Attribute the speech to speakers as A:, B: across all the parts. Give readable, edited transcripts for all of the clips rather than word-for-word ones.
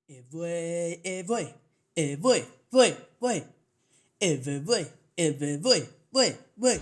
A: Eevee, Eevee, Eevee, Eevee, Eevee, Eevee, Eevee, Eevee, Eevee.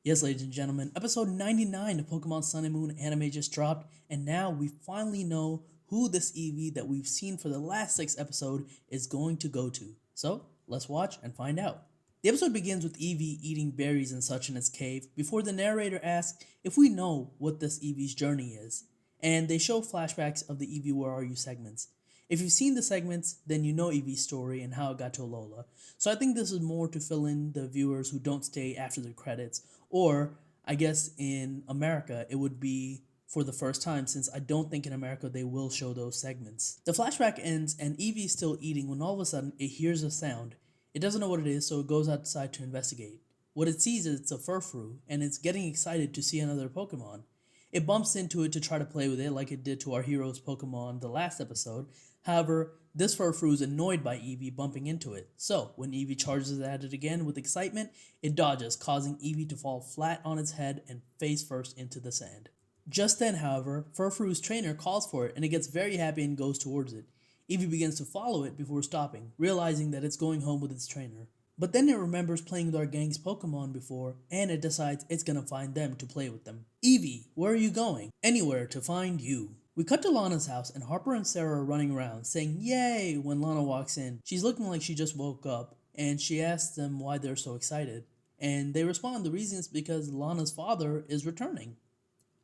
A: Yes, ladies and gentlemen, episode 99 of Pokemon Sun and Moon anime just dropped, and now we finally know who this Eevee that we've seen for the last 6 episodes is going to go to. So, let's watch and find out. The episode begins with Eevee eating berries and such in its cave before the narrator asks if we know what this Eevee's journey is, and they show flashbacks of the Eevee Where Are You segments. If you've seen the segments, then you know Eevee's story and how it got to Lola. So I think this is more to fill in the viewers who don't stay after the credits, or I guess in America it would be for the first time, since I don't think in America they will show those segments. The flashback ends and Eevee is still eating when all of a sudden it hears a sound. It doesn't know what it is, so it goes outside to investigate. What it sees is it's a Furfrou, and it's getting excited to see another Pokemon. It bumps into it to try to play with it like it did to our hero's Pokemon the last episode. However, this Furfrou is annoyed by Eevee bumping into it. So, when Eevee charges at it again with excitement, it dodges, causing Eevee to fall flat on its head and face first into the sand. Just then, however, Furfrou's trainer calls for it and it gets very happy and goes towards it. Eevee begins to follow it before stopping, realizing that it's going home with its trainer. But then it remembers playing with our gang's Pokemon before, and it decides it's gonna find them to play with them. Eevee, where are you going? Anywhere to find you. We cut to Lana's house and Harper and Sarah are running around saying yay when Lana walks in. She's looking like she just woke up and she asks them why they're so excited. And they respond the reason is because Lana's father is returning.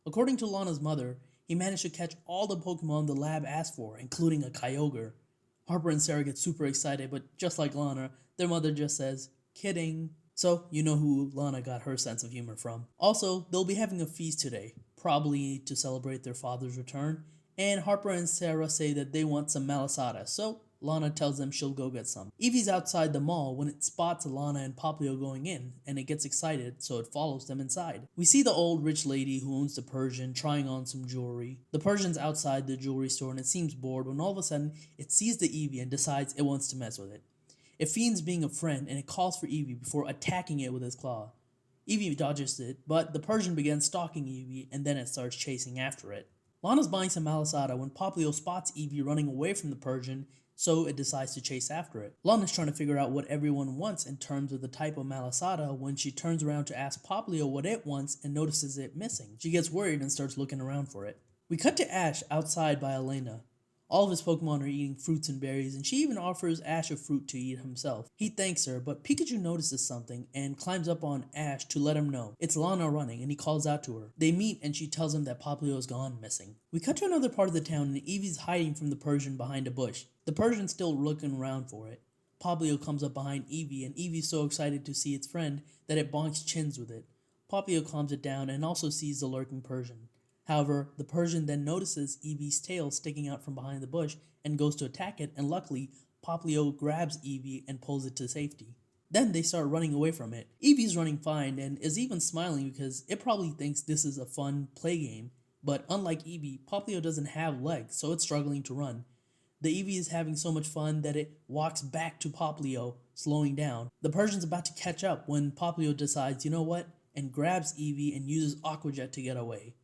A: According to Lana's mother, he managed to catch all the Pokemon the lab asked for, including a Kyogre. Harper and Sarah get super excited, but just like Lana, their mother just says, kidding. So, you know who Lana got her sense of humor from. Also, they'll be having a feast today, probably to celebrate their father's return, and Harper and Sarah say that they want some malasada, so Lana tells them she'll go get some. Eevee's outside the mall when it spots Lana and Poplio going in, and it gets excited, so it follows them inside. We see the old rich lady who owns the Persian trying on some jewelry. The Persian's outside the jewelry store and it seems bored when all of a sudden it sees the Eevee and decides it wants to mess with it. It feigns being a friend and it calls for Eevee before attacking it with its claw. Eevee dodges it, but the Persian begins stalking Eevee and then it starts chasing after it. Lana's buying some malasada when Poplio spots Eevee running away from the Persian, so it decides to chase after it. Lana's trying to figure out what everyone wants in terms of the type of malasada when she turns around to ask Poplio what it wants and notices it missing. She gets worried and starts looking around for it. We cut to Ash outside by Elena. All of his Pokemon are eating fruits and berries, and she even offers Ash a fruit to eat himself. He thanks her, but Pikachu notices something and climbs up on Ash to let him know. It's Lana running, and he calls out to her. They meet, and she tells him that Poplio is gone missing. We cut to another part of the town, and Eevee's hiding from the Persian behind a bush. The Persian's still looking around for it. Poplio comes up behind Eevee, and Eevee's so excited to see its friend that it bonks chins with it. Poplio calms it down and also sees the lurking Persian. However, the Persian then notices Eevee's tail sticking out from behind the bush and goes to attack it, and luckily, Poplio grabs Eevee and pulls it to safety. Then they start running away from it. Eevee's running fine and is even smiling because it probably thinks this is a fun play game, but unlike Eevee, Poplio doesn't have legs, so it's struggling to run. The Eevee is having so much fun that it walks back to Poplio, slowing down. The Persian's about to catch up when Poplio decides, you know what, and grabs Eevee and uses Aqua Jet to get away.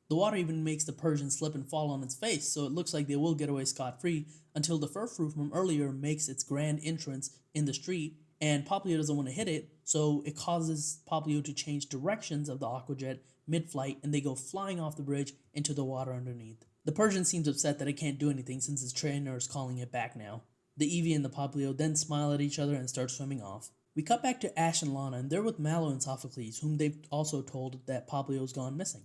A: The water even makes the Persian slip and fall on its face, so it looks like they will get away scot-free until the Furfrou from earlier makes its grand entrance in the street, and Poplio doesn't want to hit it, so it causes Poplio to change directions of the Aqua Jet mid-flight, and they go flying off the bridge into the water underneath. The Persian seems upset that it can't do anything since its trainer is calling it back now. The Eevee and the Poplio then smile at each other and start swimming off. We cut back to Ash and Lana, and they're with Mallow and Sophocles, whom they've also told that Poplio's gone missing.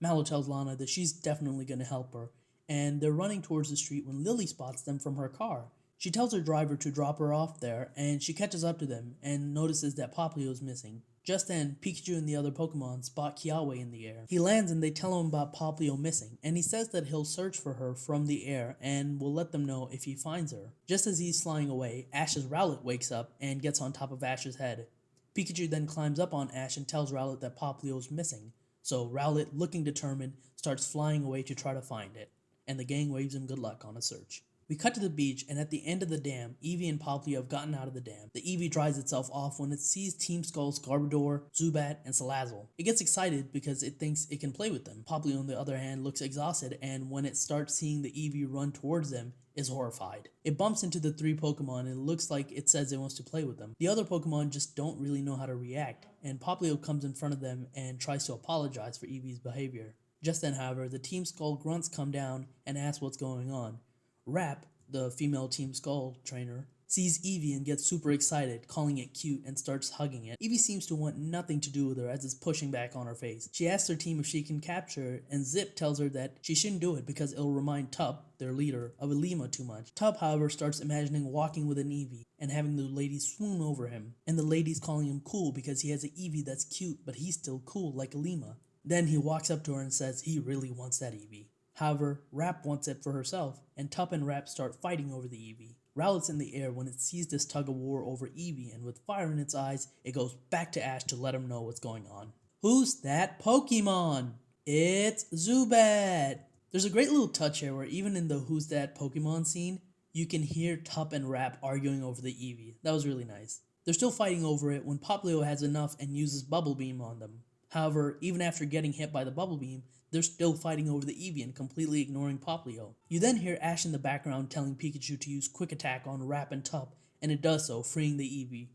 A: Mallow tells Lana that she's definitely going to help her, and they're running towards the street when Lily spots them from her car. She tells her driver to drop her off there, and she catches up to them and notices that Poplio is missing. Just then, Pikachu and the other Pokemon spot Kiawe in the air. He lands and they tell him about Poplio missing, and he says that he'll search for her from the air and will let them know if he finds her. Just as he's flying away, Ash's Rowlet wakes up and gets on top of Ash's head. Pikachu then climbs up on Ash and tells Rowlet that Poplio's missing. So Rowlet, looking determined, starts flying away to try to find it, and the gang waves him good luck on a search. We cut to the beach, and at the end of the dam, Eevee and Popplio have gotten out of the dam. The Eevee dries itself off when it sees Team Skull's Garbodor, Zubat, and Salazzle. It gets excited because it thinks it can play with them. Popplio, on the other hand, looks exhausted, and when it starts seeing the Eevee run towards them, is horrified. It bumps into the 3 Pokemon and it looks like it says it wants to play with them. The other Pokemon just don't really know how to react, and Popplio comes in front of them and tries to apologize for Eevee's behavior. Just then, however, the Team Skull grunts come down and ask what's going on. Rap, the female Team Skull trainer, sees Eevee and gets super excited, calling it cute, and starts hugging it. Eevee seems to want nothing to do with her as it's pushing back on her face. She asks her team if she can capture it, and Zip tells her that she shouldn't do it because it'll remind Tup, their leader, of Elima too much. Tup, however, starts imagining walking with an Eevee and having the ladies swoon over him, and the ladies calling him cool because he has an Eevee that's cute, but he's still cool like Elima. Then he walks up to her and says he really wants that Eevee. However, Rap wants it for herself, and Tup and Rap start fighting over the Eevee. Rowlet's in the air when it sees this tug-of-war over Eevee, and with fire in its eyes, it goes back to Ash to let him know what's going on. Who's that Pokemon? It's Zubat! There's a great little touch here where even in the Who's That Pokemon scene, you can hear Tup and Rap arguing over the Eevee. That was really nice. They're still fighting over it when Popplio has enough and uses Bubble Beam on them. However, even after getting hit by the Bubble Beam, they're still fighting over the Eevee and completely ignoring Popplio. You then hear Ash in the background telling Pikachu to use Quick Attack on Rap and Tup, and it does so, freeing the Eevee.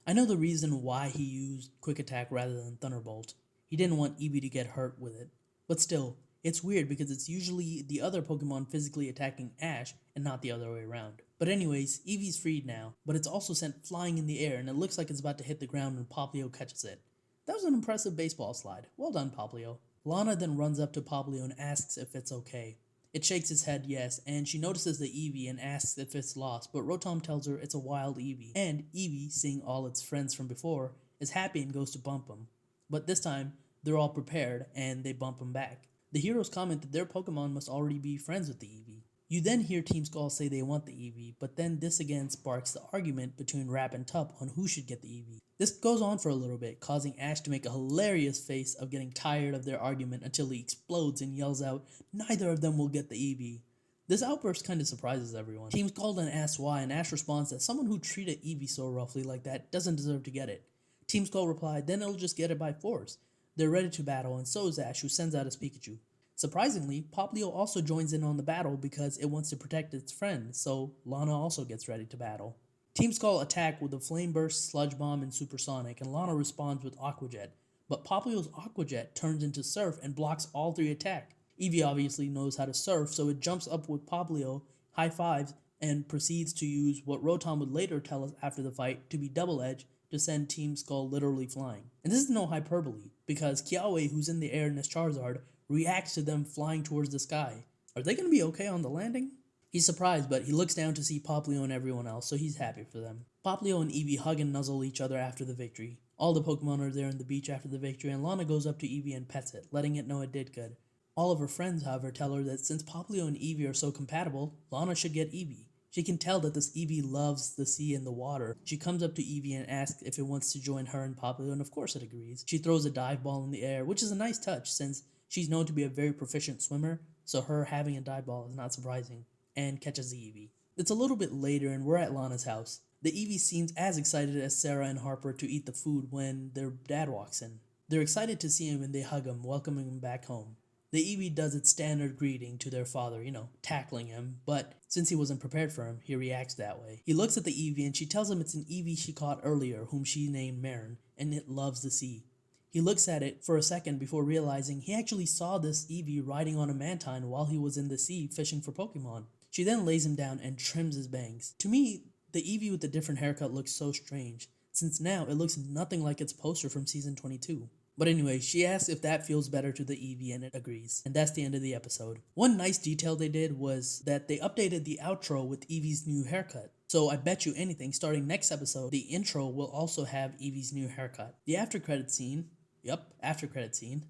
A: I know the reason why he used Quick Attack rather than Thunderbolt. He didn't want Eevee to get hurt with it. But still, it's weird because it's usually the other Pokemon physically attacking Ash and not the other way around. But anyways, Eevee's freed now, but it's also sent flying in the air and it looks like it's about to hit the ground when Popplio catches it. That was an impressive baseball slide. Well done, Popplio. Lana then runs up to Popplio and asks if it's okay. It shakes its head yes, and she notices the Eevee and asks if it's lost, but Rotom tells her it's a wild Eevee. And Eevee, seeing all its friends from before, is happy and goes to bump him. But this time, they're all prepared, and they bump him back. The heroes comment that their Pokemon must already be friends with the Eevee. You then hear Team Skull say they want the Eevee, but then this again sparks the argument between Rap and Tup on who should get the Eevee. This goes on for a little bit, causing Ash to make a hilarious face of getting tired of their argument until he explodes and yells out, "Neither of them will get the Eevee." This outburst kind of surprises everyone. Team Skull then asks why, and Ash responds that someone who treated Eevee so roughly like that doesn't deserve to get it. Team Skull replied, then it'll just get it by force. They're ready to battle, and so is Ash, who sends out his Pikachu. Surprisingly, Popplio also joins in on the battle because it wants to protect its friend, so Lana also gets ready to battle. Team Skull attack with the Flame Burst, Sludge Bomb, and Supersonic, and Lana responds with Aqua Jet, but Popplio's Aqua Jet turns into Surf and blocks all 3 attacks. Eevee obviously knows how to surf, so it jumps up with Popplio, high fives, and proceeds to use what Rotom would later tell us after the fight to be Double Edge to send Team Skull literally flying. And this is no hyperbole, because Kiawe, who's in the air in his Charizard, reacts to them flying towards the sky. Are they going to be okay on the landing? He's surprised, but he looks down to see Popplio and everyone else, so he's happy for them. Popplio and Eevee hug and nuzzle each other after the victory. All the Pokemon are there on the beach after the victory, and Lana goes up to Eevee and pets it, letting it know it did good. All of her friends, however, tell her that since Popplio and Eevee are so compatible, Lana should get Eevee. She can tell that this Eevee loves the sea and the water. She comes up to Eevee and asks if it wants to join her and Popplio, and of course it agrees. She throws a dive ball in the air, which is a nice touch since she's known to be a very proficient swimmer, so her having a dive ball is not surprising, and catches the Eevee. It's a little bit later and we're at Lana's house. The Eevee seems as excited as Sarah and Harper to eat the food when their dad walks in. They're excited to see him and they hug him, welcoming him back home. The Eevee does its standard greeting to their father, tackling him, but since he wasn't prepared for him, he reacts that way. He looks at the Eevee and she tells him it's an Eevee she caught earlier, whom she named Marin, and it loves the sea. He looks at it for a second before realizing he actually saw this Eevee riding on a Mantine while he was in the sea fishing for Pokemon. She then lays him down and trims his bangs. To me, the Eevee with the different haircut looks so strange, since now it looks nothing like its poster from Season 22. But anyway, she asks if that feels better to the Eevee and it agrees. And that's the end of the episode. One nice detail they did was that they updated the outro with Eevee's new haircut. So I bet you anything, starting next episode, the intro will also have Eevee's new haircut. The after credit scene,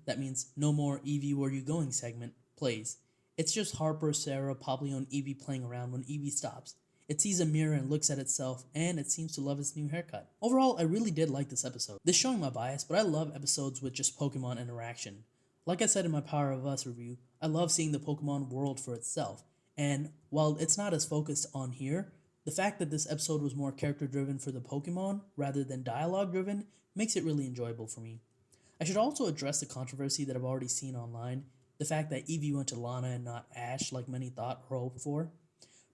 A: that means no more Eevee Where You Going segment, plays. It's just Harper, Sarah, Popplio, and Eevee playing around when Eevee stops. It sees a mirror and looks at itself, and it seems to love its new haircut. Overall, I really did like this episode. This is showing my bias, but I love episodes with just Pokemon interaction. Like I said in my Power of Us review, I love seeing the Pokemon world for itself, And while it's not as focused on here, the fact that this episode was more character driven for the Pokemon rather than dialogue driven makes it really enjoyable for me. I should also address the controversy that I've already seen online, the fact that Eevee went to Lana and not Ash like many thought or hoped for.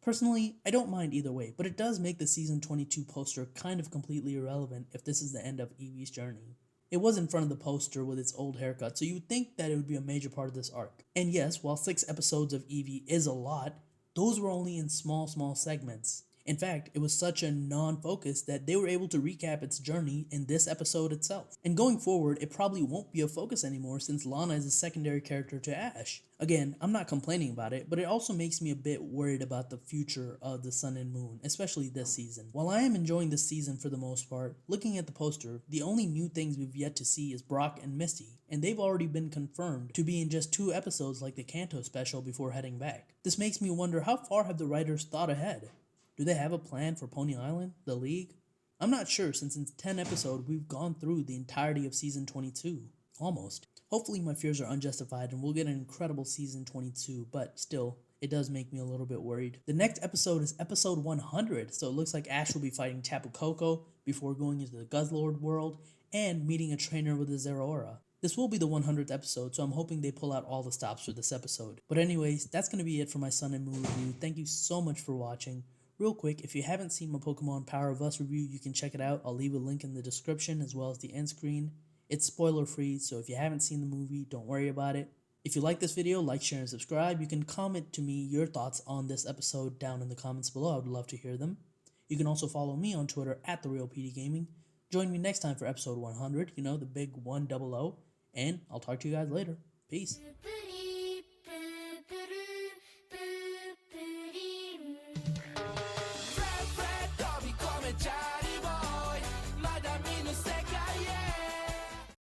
A: Personally, I don't mind either way, but it does make the Season 22 poster kind of completely irrelevant if this is the end of Eevee's journey. It was in front of the poster with its old haircut, so you would think that it would be a major part of this arc. And yes, while 6 episodes of Eevee is a lot, those were only in small segments. In fact, it was such a non-focus that they were able to recap its journey in this episode itself. And going forward, it probably won't be a focus anymore since Lana is a secondary character to Ash. Again, I'm not complaining about it, but it also makes me a bit worried about the future of the Sun and Moon, especially this season. While I am enjoying this season for the most part, looking at the poster, the only new things we've yet to see is Brock and Misty, and they've already been confirmed to be in just 2 episodes like the Kanto special before heading back. This makes me wonder, how far have the writers thought ahead? Do they have a plan for Pony Island, the League? I'm not sure, since in 10 episodes we've gone through the entirety of Season 22. Almost. Hopefully my fears are unjustified and we'll get an incredible Season 22, but still, it does make me a little bit worried. The next episode is episode 100, so it looks like Ash will be fighting Tapu Koko before going into the Guzzlord world and meeting a trainer with a Zeraora. This will be the 100th episode, so I'm hoping they pull out all the stops for this episode. But anyways, that's going to be it for my Sun and Moon review. Thank you so much for watching. Real quick, if you haven't seen my Pokemon Power of Us review, you can check it out. I'll leave a link in the description as well as the end screen. It's spoiler free, so if you haven't seen the movie, don't worry about it. If you like this video, like, share, and subscribe. You can comment to me your thoughts on this episode down in the comments below. I would love to hear them. You can also follow me on Twitter at TheRealPDGaming. Join me next time for episode 100, the big 100, and I'll talk to you guys later. Peace.